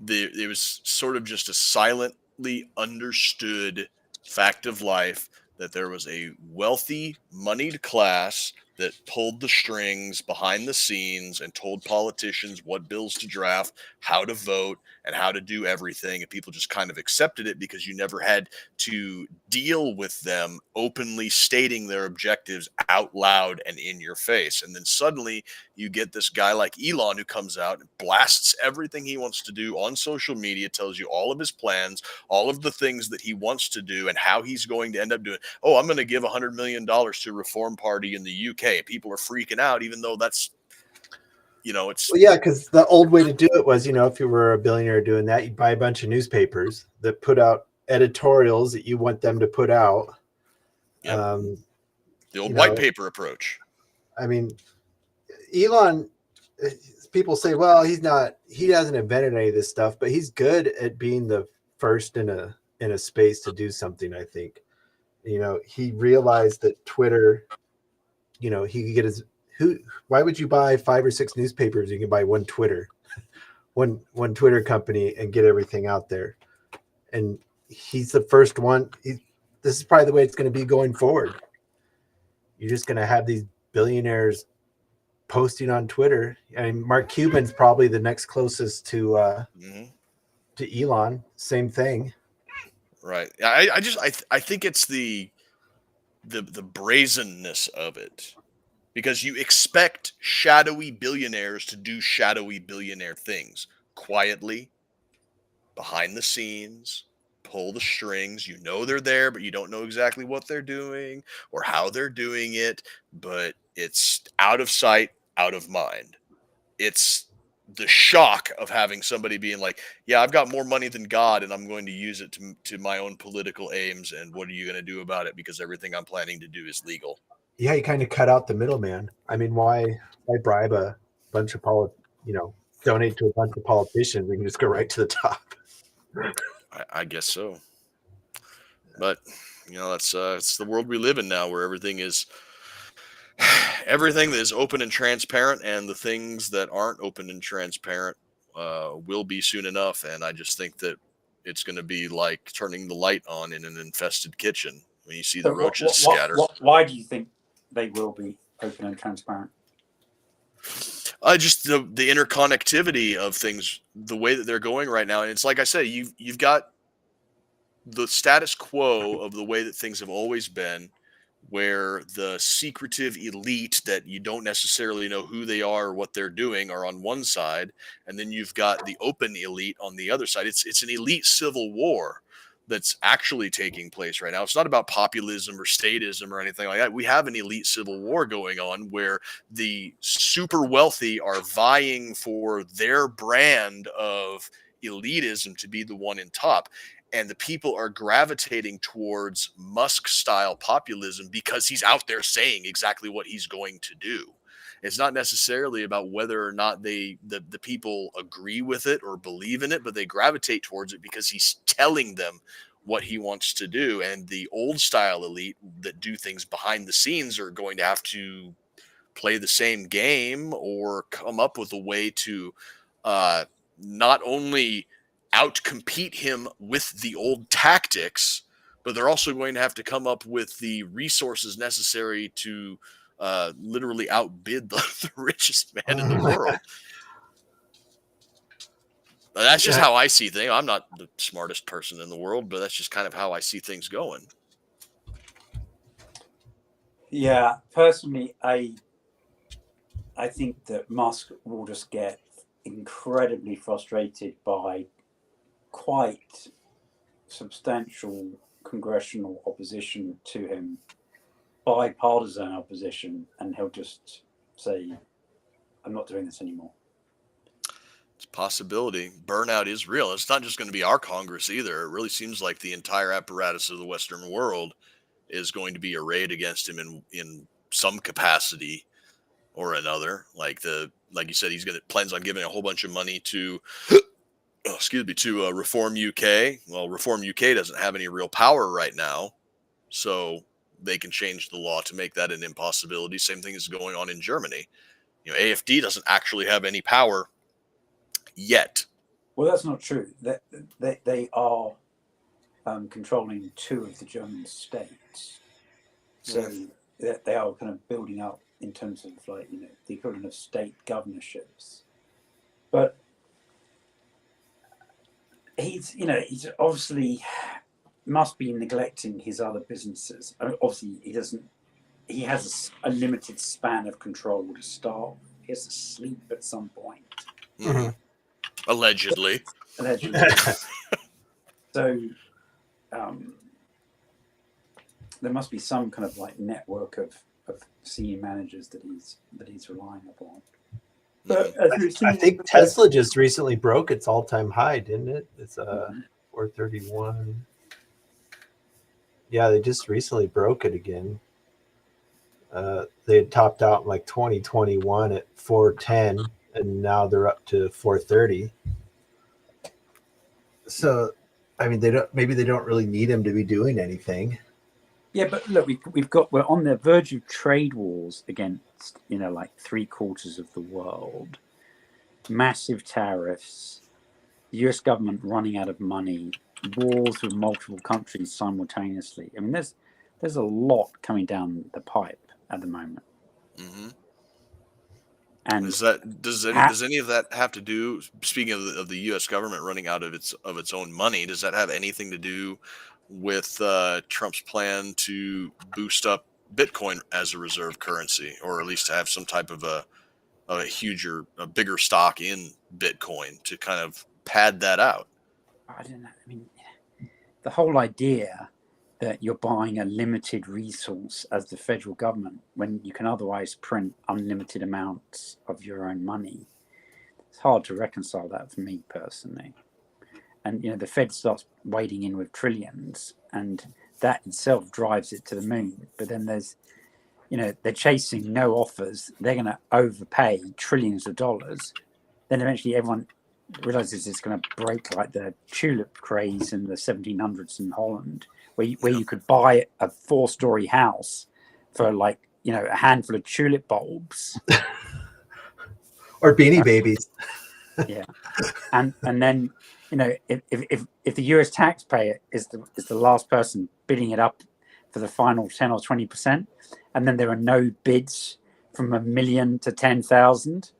it was sort of just a silently understood fact of life that there was a wealthy, moneyed class that pulled the strings behind the scenes and told politicians what bills to draft, how to vote, and how to do everything. And people just kind of accepted it because you never had to deal with them openly stating their objectives out loud and in your face. And then suddenly you get this guy like Elon who comes out and blasts everything he wants to do on social media, tells you all of his plans, all of the things that he wants to do, and how he's going to end up doing. Oh, I'm going to give $100 million to Reform Party in the UK. People are freaking out, even though that's, it's. Well, yeah, because the old way to do it was, if you were a billionaire doing that, you'd buy a bunch of newspapers that put out editorials that you want them to put out. Yep. The old white paper approach. I mean, Elon, people say, well, he hasn't invented any of this stuff, but he's good at being the first in a space to do something. I think, he realized that Twitter, he could get why would you buy 5 or 6 newspapers? You can buy one Twitter, one Twitter company, and get everything out there. And he's the first one. This is probably the way it's going to be going forward. You're just going to have these billionaires posting on Twitter. I mean, Mark Cuban's probably the next closest to Elon. Same thing. Right. I think it's the brazenness of it, because you expect shadowy billionaires to do shadowy billionaire things quietly, behind the scenes, pull the strings. They're there, but you don't know exactly what they're doing or how they're doing it, but it's out of sight, out of mind. It's the shock of having somebody being like, yeah, I've got more money than God, and I'm going to use it to my own political aims. And what are you going to do about it? Because everything I'm planning to do is legal. Yeah, you kind of cut out the middleman. I mean, why bribe a bunch of donate to a bunch of politicians? We can just go right to the top. I guess so. But it's the world we live in now, where everything that is open and transparent, and the things that aren't open and transparent will be soon enough. And I just think that it's going to be like turning the light on in an infested kitchen when you see the roaches scatter. Why do you think they will be open and transparent? Just the interconnectivity of things, the way that they're going right now. And it's like I said, you've got the status quo of the way that things have always been, where the secretive elite that you don't necessarily know who they are or what they're doing are on one side, and then you've got the open elite on the other side. It's an elite civil war that's actually taking place right now. It's not about populism or statism or anything like that. We have an elite civil war going on, where the super wealthy are vying for their brand of elitism to be the one in top. And the people are gravitating towards Musk-style populism because he's out there saying exactly what he's going to do. It's not necessarily about whether or not the people agree with it or believe in it, but they gravitate towards it because he's telling them what he wants to do. And the old-style elite that do things behind the scenes are going to have to play the same game, or come up with a way to not only outcompete him with the old tactics, but they're also going to have to come up with the resources necessary to literally outbid the richest man in the world. That's just how I see things. I'm not the smartest person in the world, but that's just kind of how I see things going. Yeah, personally, I think that Musk will just get incredibly frustrated by quite substantial congressional opposition to him, bipartisan opposition, and he'll just say, I'm not doing this anymore. It's a possibility. Burnout is real. It's not just going to be our Congress either. It really seems like the entire apparatus of the Western world is going to be arrayed against him in some capacity or another. Like you said, he's plans on giving a whole bunch of money to Reform UK. Well, Reform UK doesn't have any real power right now, so they can change the law to make that an impossibility. Same thing is going on in Germany. AFD doesn't actually have any power yet. Well, that's not true. They are controlling 2 of the German states, so they are kind of building up in terms of the equivalent of state governorships. But he's obviously must be neglecting his other businesses. I mean, obviously he has a limited span of control to start. He has to sleep at some point. Mm-hmm. Allegedly. So there must be some kind of network of senior managers that he's relying upon. But I think Tesla just recently broke its all-time high, didn't it? It's 431. Yeah, they just recently broke it again. They had topped out in 2021 at 410, and now they're up to 430. So, I mean, maybe they don't really need him to be doing anything. Yeah, but look, we're on the verge of trade wars against 3/4 of the world, massive tariffs, the US government running out of money, wars with multiple countries simultaneously. I mean, there's a lot coming down the pipe at the moment. Mm-hmm. And does any of that have to do? Speaking of the U.S. government running out of its own money, does that have anything to do with Trump's plan to boost up Bitcoin as a reserve currency, or at least to have some type of a bigger stock in Bitcoin to kind of pad that out? I don't know. I mean, the whole idea that you're buying a limited resource as the federal government when you can otherwise print unlimited amounts of your own money, it's hard to reconcile that for me personally. And the Fed starts wading in with trillions, and that itself drives it to the moon. But then there's they're chasing no offers. They're going to overpay trillions of dollars. Then eventually everyone realizes it's going to break like the tulip craze in the 1700s in Holland, where you could buy a 4-story house for a handful of tulip bulbs or Beanie Babies. Yeah, and then if the US taxpayer is the last person bidding it up for the final 10 or 20%, and then there are no bids from $1 million to 10,000,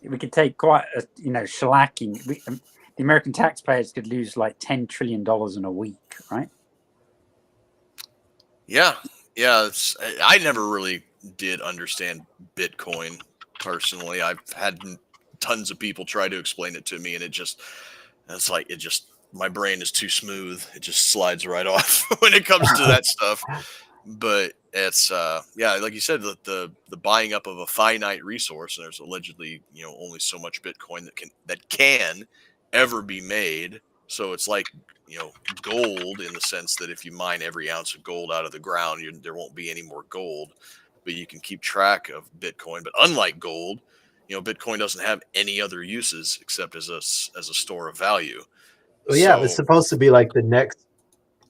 we could take quite a shellacking. The American taxpayers could lose $10 trillion in a week, right? Yeah. I never really did understand Bitcoin personally. I've had tons of people try to explain it to me, and my brain is too smooth. It just slides right off when it comes to that stuff. But it's like you said, the buying up of a finite resource, and there's allegedly only so much Bitcoin that can ever be made. So it's like gold, in the sense that if you mine every ounce of gold out of the ground, there won't be any more gold, but you can keep track of Bitcoin. But unlike gold, Bitcoin doesn't have any other uses except as a store of value. Well, yeah, it's supposed to be like the next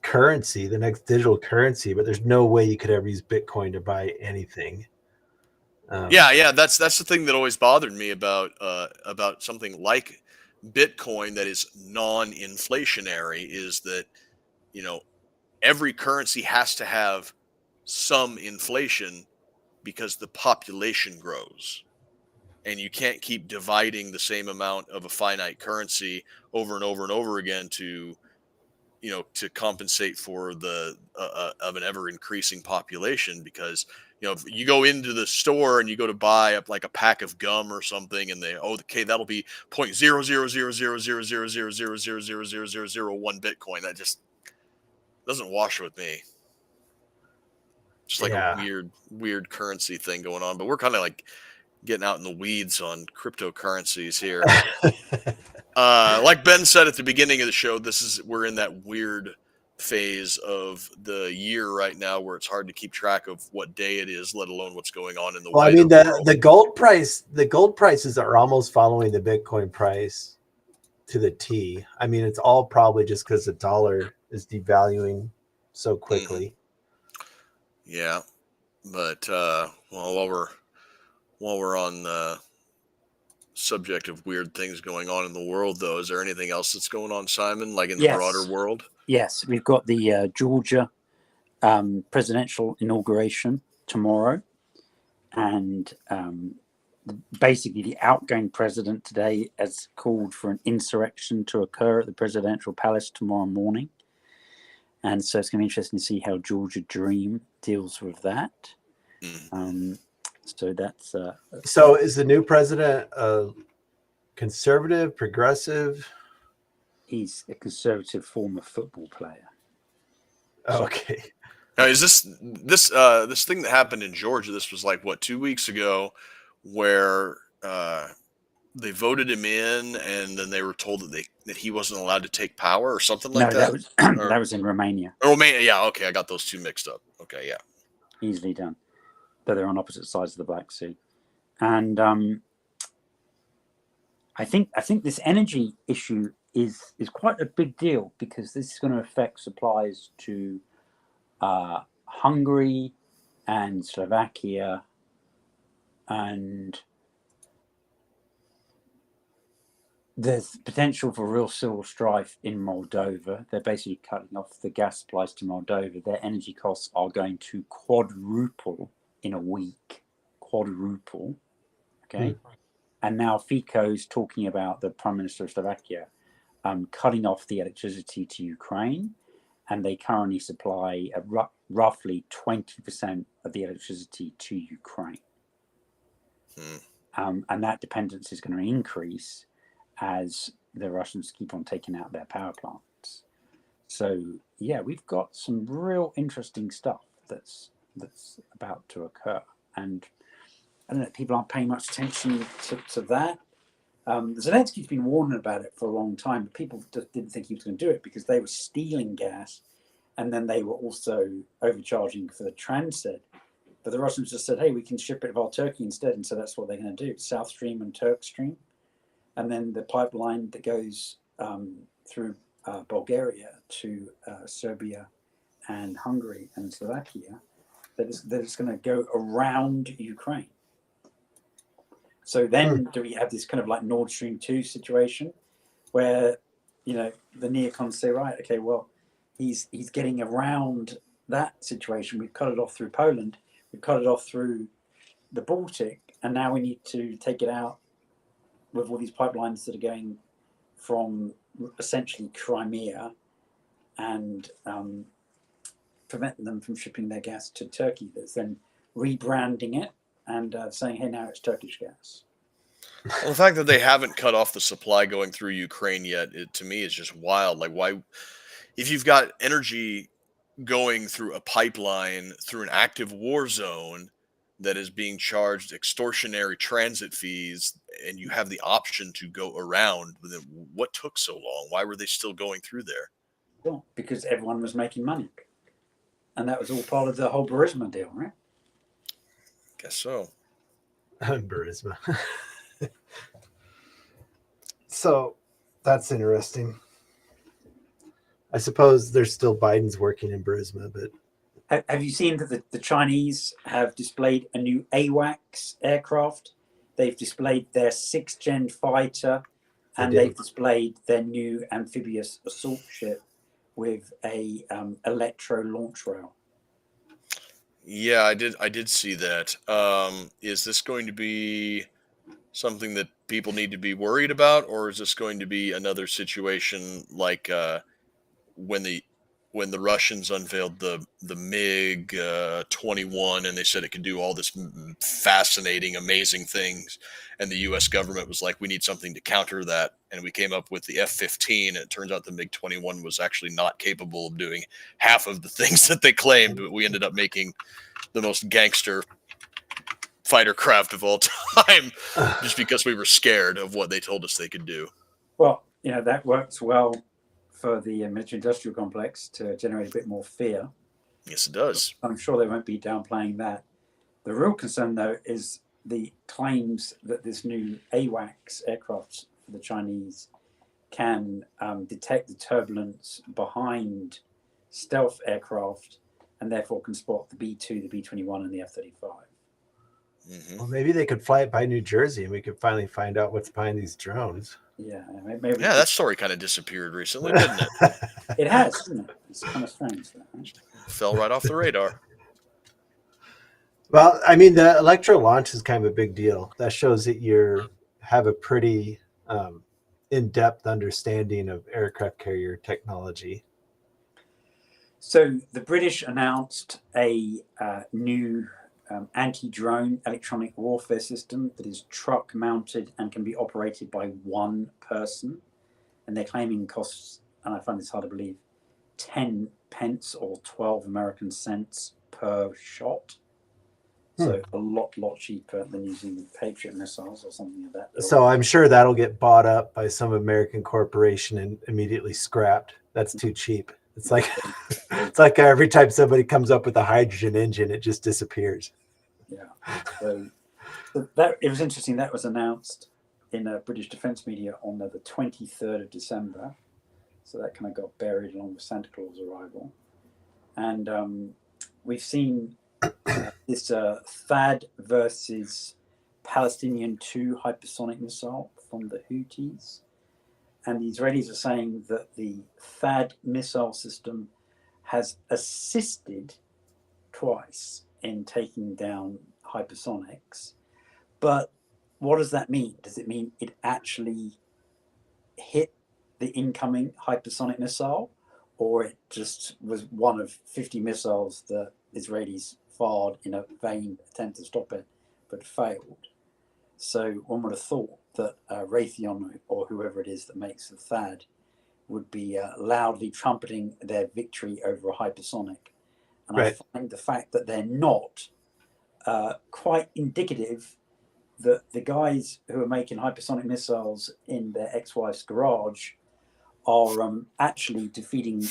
currency, the next digital currency, but there's no way you could ever use Bitcoin to buy anything. That's the thing that always bothered me about something like Bitcoin that is non-inflationary is that, every currency has to have some inflation because the population grows. And you can't keep dividing the same amount of a finite currency over and over and over again to compensate for the of an ever increasing population, because if you go into the store and you go to buy up like a pack of gum or something, and okay, that'll be 0.000000000000001 Bitcoin, that just doesn't wash with me. Just like Yeah. a weird currency thing going on. But we're kind of like getting out in the weeds on cryptocurrencies here. Like Ben said at the beginning of the show, we're in that weird phase of the year right now where it's hard to keep track of what day it is, let alone what's going on in the Well, I wider mean, world. the gold prices are almost following the Bitcoin price to the T. I mean, it's all probably just because the dollar is devaluing so quickly. Yeah, but while we're on the subject of weird things going on in the world, though, is there anything else that's going on, Simon, like in the broader world? Yes, we've got the Georgia presidential inauguration tomorrow, and basically the outgoing president today has called for an insurrection to occur at the presidential palace tomorrow morning, and so it's going to be interesting to see how Georgia Dream deals with that. So that's So is the new president a conservative, progressive? he's a conservative former football player. Okay. Now, is this thing that happened in Georgia? This was like 2 weeks ago, where they voted him in, and then they were told that he wasn't allowed to take power or something like that. That was in Romania. Romania, yeah, okay, I got those two mixed up. Okay, yeah, Easily done, but they're on opposite sides of the Black Sea, and I think this energy issue is quite a big deal, because this is going to affect supplies to Hungary and Slovakia, and there's potential for real civil strife in Moldova. They're basically cutting off the gas supplies to Moldova. Their energy costs are going to quadruple in a week. Quadruple. Okay. And now Fico is talking about, the Prime Minister of Slovakia, cutting off the electricity to Ukraine. And they currently supply roughly 20% of the electricity to Ukraine. And that dependence is going to increase as the Russians keep on taking out their power plants. So yeah, we've got some real interesting stuff that's about to occur, and I don't know, people aren't paying much attention to that. Zelensky's been warning about it for a long time, but people just didn't think he was going to do it because they were stealing gas, and then they were also overcharging for the transit. But the Russians just said, hey, we can ship it via Turkey instead, and so that's what they're going to do. South Stream and Turk Stream. And then the pipeline that goes through Bulgaria to Serbia and Hungary and Slovakia, that is going to go around Ukraine. So then do we have this kind of like Nord Stream 2 situation where, the neocons say, right, okay, well, he's getting around that situation. We've cut it off through Poland. We've cut it off through the Baltic. And now we need to take it out with all these pipelines that are going from essentially Crimea and preventing them from shipping their gas to Turkey. That's then rebranding it and saying, hey, now it's Turkish gas. Well, the fact that they haven't cut off the supply going through Ukraine yet, to me, is just wild. Like, why, if you've got energy going through a pipeline through an active war zone that is being charged extortionary transit fees, and you have the option to go around, then what took so long? Why were they still going through there? Well, because everyone was making money. And that was all part of the whole Burisma deal, right? Guess so. Burisma. So that's interesting. I suppose there's still Biden's working in Burisma, but have you seen that the Chinese have displayed a new AWACS aircraft? They've displayed their 6th gen fighter and did. they've displayed their new amphibious assault ship with a electro launch rail. Yeah, I did see that. Is this going to be something that people need to be worried about, or is this going to be another situation like when the when the Russians unveiled the MiG 21 and they said it could do all this fascinating, amazing things, and the U.S. government was like, we need something to counter that, and we came up with the F-15, and it turns out the MiG 21 was actually not capable of doing half of the things that they claimed, but we ended up making the most gangster fighter craft of all time just because we were scared of what they told us they could do. Well, that works well for the military-industrial complex to generate a bit more fear. Yes, it does. I'm sure they won't be downplaying that. The real concern, though, is the claims that this new AWACS aircraft for the Chinese can detect the turbulence behind stealth aircraft and therefore can spot the B-2, the B-21, and the F-35. Mm-hmm. Well, maybe they could fly it by New Jersey and we could finally find out what's behind these drones. Yeah, maybe. Yeah, that story kind of disappeared recently, didn't it? It has, hasn't it? It's kind of strange. Right? Fell right off the radar. Well, I mean, the electro launch is kind of a big deal. That shows that you have a pretty in-depth understanding of aircraft carrier technology. So the British announced a new anti-drone electronic warfare system that is truck-mounted and can be operated by one person. And they're claiming costs, and I find this hard to believe, 10 pence or 12 American cents per shot. So a lot cheaper than using Patriot missiles or something like that. So I'm sure that'll get bought up by some American corporation and immediately scrapped. That's too cheap. It's like every time somebody comes up with a hydrogen engine, it just disappears. Yeah. So that it was interesting. That was announced in British defence media on the 23rd of December. So that kind of got buried along with Santa Claus' arrival. And we've seen this THAAD versus Palestinian 2 hypersonic missile from the Houthis. And the Israelis are saying that the THAAD missile system has assisted twice in taking down hypersonics. But what does that mean? Does it mean it actually hit the incoming hypersonic missile, or it just was one of 50 missiles that Israelis fired in a vain attempt to stop it, but failed? So one would have thought that Raytheon or whoever it is that makes the THAAD would be loudly trumpeting their victory over a hypersonic. And right. I find the fact that they're not quite indicative that the guys who are making hypersonic missiles in their ex-wife's garage are actually defeating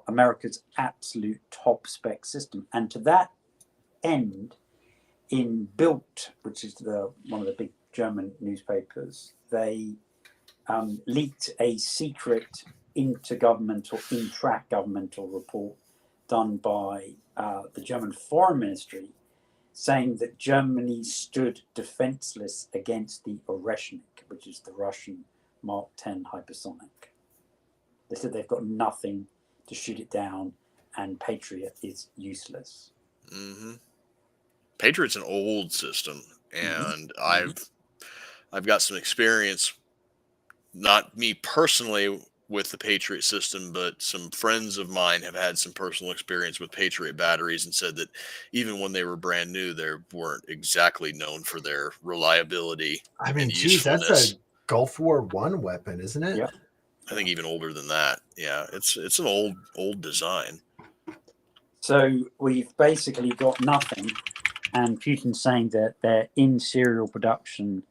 America's absolute top spec system. And to that end, in Bild, which is one of the big German newspapers, they leaked a secret intra-governmental report done by the German Foreign Ministry, saying that Germany stood defenseless against the Oreshnik, which is the Russian Mark 10 hypersonic. They said they've got nothing to shoot it down, and Patriot is useless. Mm-hmm. Patriot's an old system, and I've got some experience, not me personally with the Patriot system, but some friends of mine have had some personal experience with Patriot batteries and said that even when they were brand new, they weren't exactly known for their reliability. I mean, geez, that's a Gulf War I weapon, isn't it? Yeah. I think even older than that. Yeah, it's an old design. So we've basically got nothing, and Putin's saying that they're in serial production.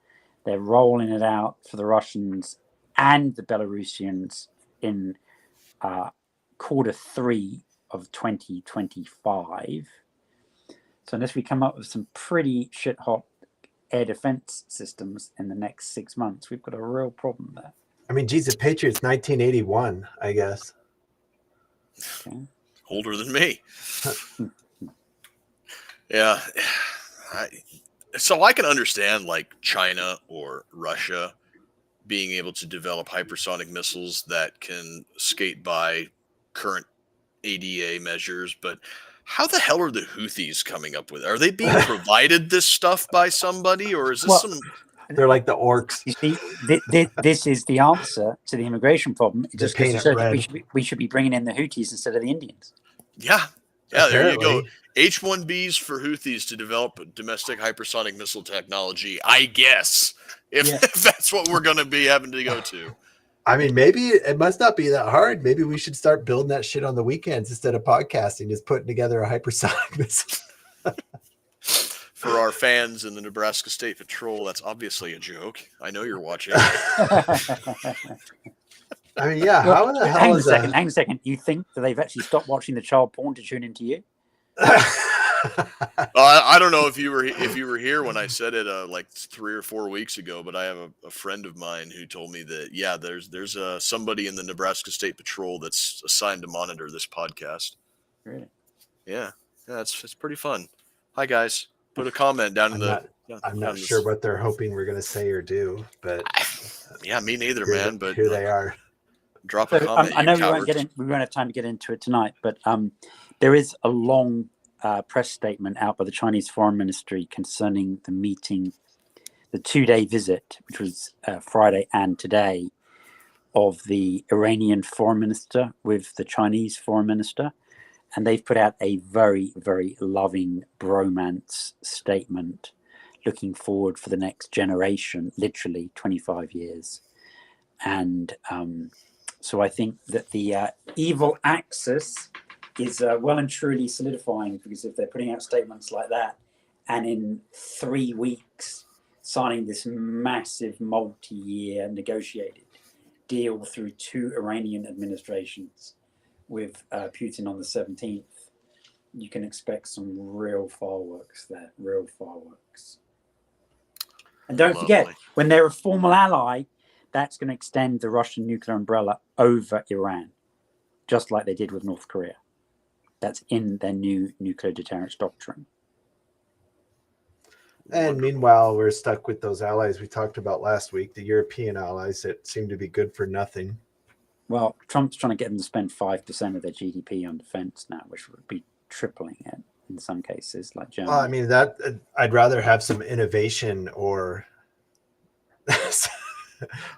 They're rolling it out for the Russians and the Belarusians in Q3 of 2025. So unless we come up with some pretty shit-hot air defense systems in the next 6 months, we've got a real problem there. I mean, geez, the Patriot's 1981, I guess. Okay. Older than me. Yeah. So I can understand like China or Russia being able to develop hypersonic missiles that can skate by current ADA measures, but how the hell are the Houthis coming up with it? Are they being provided this stuff by somebody, or is this Well, some? They're like the orcs. You see, this is the answer to the immigration problem. It They just goes paint to it show that red. we should be bringing in the Houthis instead of the Indians. Yeah, there you go. Apparently. H-1Bs for Houthis to develop domestic hypersonic missile technology. I guess if, Yeah. if that's what we're going to be having to go to. I mean, maybe it must not be that hard. Maybe we should start building that shit on the weekends instead of podcasting, just putting together a hypersonic missile. For our fans in the Nebraska State Patrol, that's obviously a joke. I know you're watching. I mean, yeah, how the hell hang is Hang a second. You think that they've actually stopped watching the child porn to tune into you? I don't know if you were here when I said it like 3 or 4 weeks ago, but I have a friend of mine who told me that there's somebody in the Nebraska State Patrol that's assigned to monitor this podcast. Really? Yeah, it's pretty fun. Hi guys, put a comment down in I'm not sure what they're hoping we're going to say or do, but yeah, me neither, here, man. But here they are. Drop a comment. I know we won't have time to get into it tonight, but there is a long press statement out by the Chinese Foreign Ministry concerning the meeting, the 2-day visit, which was Friday and today, of the Iranian foreign minister with the Chinese foreign minister. And they've put out a very, very loving bromance statement looking forward for the next generation, literally 25 years. And so I think that the evil axis is well and truly solidifying, because if they're putting out statements like that and in 3 weeks signing this massive multi-year negotiated deal through 2 Iranian administrations with Putin on the 17th, you can expect some real fireworks there, real fireworks. And don't forget, when they're a formal ally, that's going to extend the Russian nuclear umbrella over Iran, just like they did with North Korea. That's in their new nuclear deterrence doctrine. And meanwhile, we're stuck with those allies we talked about last week, the European allies that seem to be good for nothing. Well, Trump's trying to get them to spend 5% of their GDP on defense now, which would be tripling it in some cases, like Germany. Well, I mean, that I'd rather have some innovation or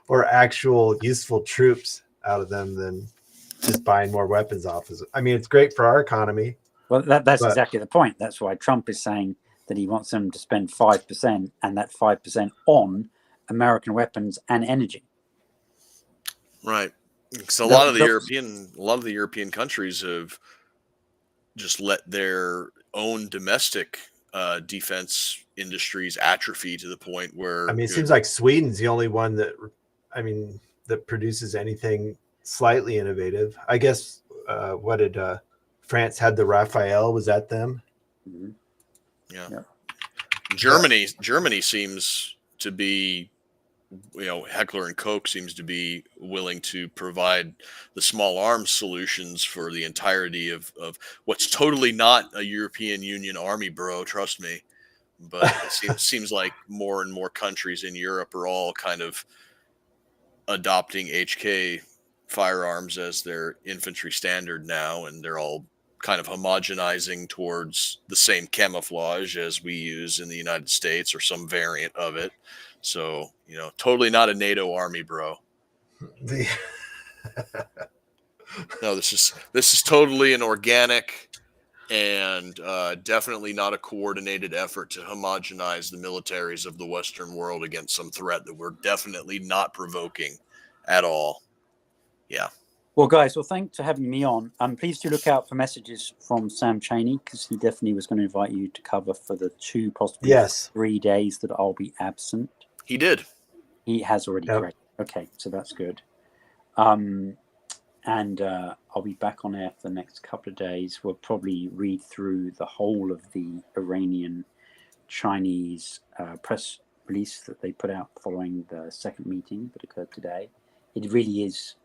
or actual useful troops out of them than just buying more weapons off. I mean, it's great for our economy. Well, that's exactly the point. That's why Trump is saying that he wants them to spend 5%, and that 5% on American weapons and energy. Right. Because a lot of the European countries have just let their own domestic defense industries atrophy to the point where, I mean, it seems like Sweden's the only one that produces anything slightly innovative. I guess what did France had the Rafale? Was that them? Mm-hmm. Yeah. Germany seems to be, Heckler and Koch seems to be willing to provide the small arms solutions for the entirety of what's totally not a European Union army, bro. Trust me. But it seems like more and more countries in Europe are all kind of adopting HK firearms as their infantry standard now, and they're all kind of homogenizing towards the same camouflage as we use in the United States or some variant of it. So, totally not a NATO army, bro. No, this is totally an organic and definitely not a coordinated effort to homogenize the militaries of the Western world against some threat that we're definitely not provoking at all. Yeah. Well, guys, thanks for having me on. Please do look out for messages from Sam Cheney, because he definitely was going to invite you to cover for the 2, possibly 3 days that I'll be absent. He did. He has already. Yep. Correct. Okay, so that's good. And I'll be back on air for the next couple of days. We'll probably read through the whole of the Iranian-Chinese press release that they put out following the second meeting that occurred today. It really is.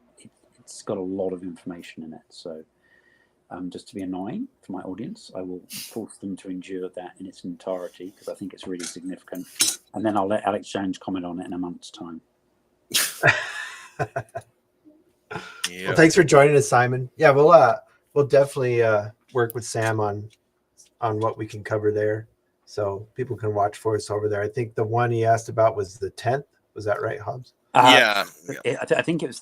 It's got a lot of information in it. So just to be annoying for my audience, I will force them to endure that in its entirety, because I think it's really significant. And then I'll let Alex Jones comment on it in a month's time. Yeah. Well, thanks for joining us, Simon. Yeah, we'll definitely work with Sam on what we can cover there, so people can watch for us over there. I think the one he asked about was the 10th. Was that right, Hobbs? Yeah. I think it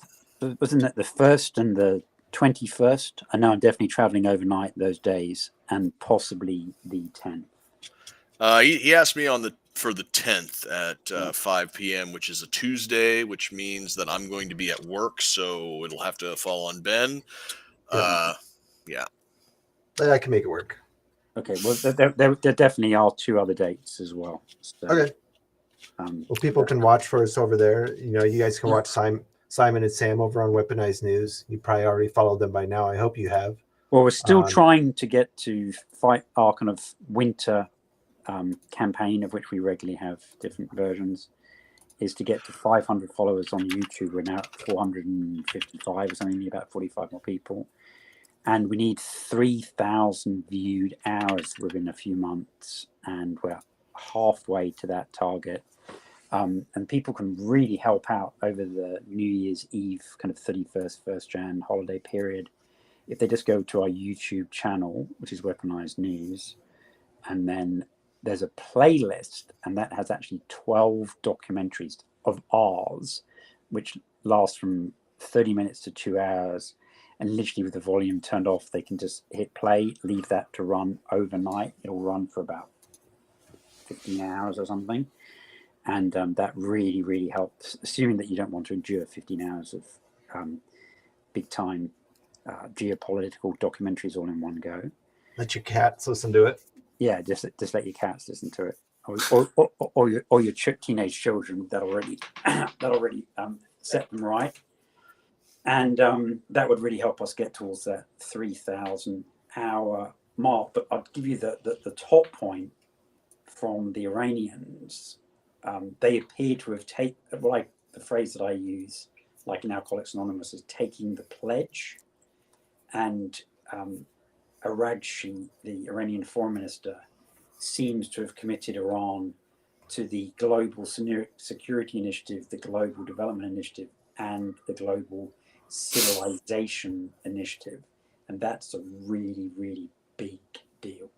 wasn't it the 1st and the 21st? I know I'm definitely traveling overnight those days, and possibly the 10th. He asked me for the 10th at 5 p.m., which is a Tuesday, which means that I'm going to be at work, so it'll have to fall on Ben. Yeah. But I can make it work. Okay, well, there definitely are 2 other dates as well. So, Okay. Well, people can watch for us over there. You guys can watch Simon and Sam over on Weaponized News. You probably already followed them by now. I hope you have. Well, we're still trying to get to fight our kind of winter campaign, of which we regularly have different versions, is to get to 500 followers on YouTube. We're now at 455 or something, need about 45 more people. And we need 3,000 viewed hours within a few months. And we're halfway to that target. And people can really help out over the New Year's Eve, kind of 31st, 1st Jan holiday period. If they just go to our YouTube channel, which is Weaponized News, and then there's a playlist, and that has actually 12 documentaries of ours, which last from 30 minutes to 2 hours. And literally with the volume turned off, they can just hit play, leave that to run overnight. It'll run for about 15 hours or something. And that really, really helps, assuming that you don't want to endure 15 hours of big time geopolitical documentaries all in one go. Let your cats listen to it. Yeah, just let your cats listen to it, or your teenage children that already set them right, and that would really help us get towards that 3,000 hour mark. But I'll give you the top point from the Iranians. They appear to have taken, like the phrase that I use, like in Alcoholics Anonymous, is taking the pledge, and Aragchi, the Iranian foreign minister, seems to have committed Iran to the Global Security Initiative, the Global Development Initiative, and the Global Civilization Initiative. And that's a really, really big deal.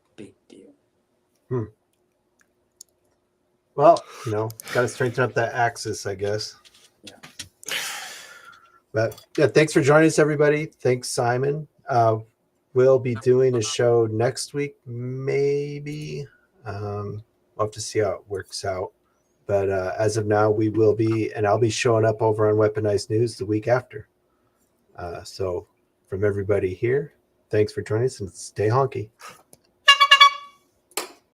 Well, got to strengthen up that axis, I guess. Yeah. But yeah, thanks for joining us, everybody. Thanks, Simon. We'll be doing a show next week, maybe. We'll have to see how it works out. But as of now, we will be, and I'll be showing up over on Weaponized News the week after. So from everybody here, thanks for joining us, and stay honky.